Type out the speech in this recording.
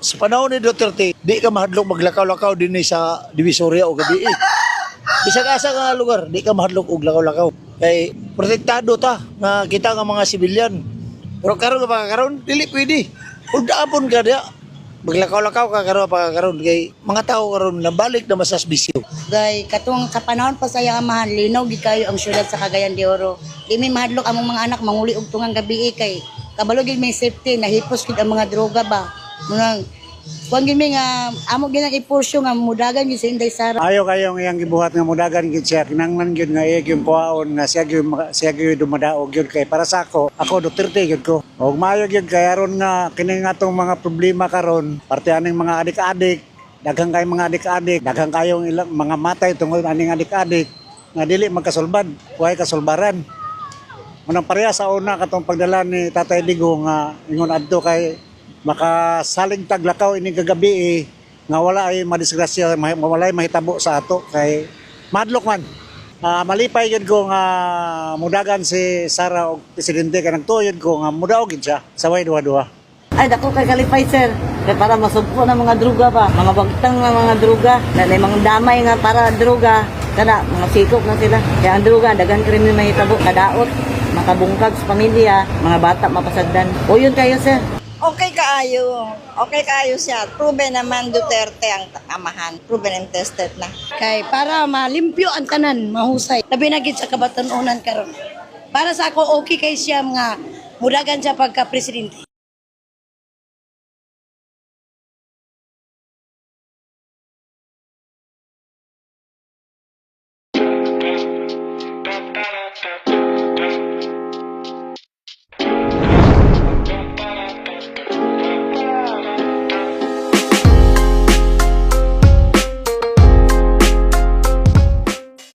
Sa panahon ni Duterte, di ka mahadlok maglakaw-lakaw din sa Divisoria o gabi. Bisag asa nga lugar, di ka mahadlok og lakaw-lakaw. Kay protektado ta nga kita nga mga sibilyan. Pero karon nga karon dili pwede. Ug daapon ka dia. Maglakaw-lakaw ka karon kay mga tao karon nabalik na masasbisyo. Gay katong sa panahon pa sa amahan linaw gi kayo ang syudad sa Cagayan de Oro. Di may mahadlok among mga anak manguli og tungang gabi kay kabalo gid may safety nahipos gid ang mga droga ba. Munang kuan gid may nga amo gid ang ipursyo nga mudagan gid sa Inday Sara. Ayo kayong iyang gibuhat nga mudagan gid siya kinanglan gyud nga iya gyud kuhaon nga siya gyud dumadaog gyud kay para sa ako Duterte gyud ko. Og maayo gyud kay aron nga kini nga tong mga problema karon parte aning mga adik-adik daghang kay mga adik-adik daghang kayong ilang mga matay tungod aning adik-adik nga dili magkasulbad kuhay kasulbaran. Unang pareha sa una katong pagdala ni Tatay Digo nga ingon adto kay makasaling taglakaw ini kagabi nga wala ay madisgrasya wala ay mahitabo sa ato kay madlok man malipay gid ko nga mudagan si Sara og presidente kanang tuyod ko nga mudaog gid siya saway duha-duha. Ay dako kay kalipay sir kay para masugpo na mga droga ba mga bagtang nga mga droga na mga damay nga para droga kana mga sikop na sila kaya ang droga daghan krimen mahitabo kadaot makabungkag sa pamilya mga bata mapasagdan o yun kayo sir. Okay kaayo siya. Proven naman Duterte ang amahan. Proven and tested na. Kay para malimpyo ang tanan mahusay. Labi na gid sa kabatanunan karon. Para sa ako okay kay siya nga mudagan siya pagka presidente.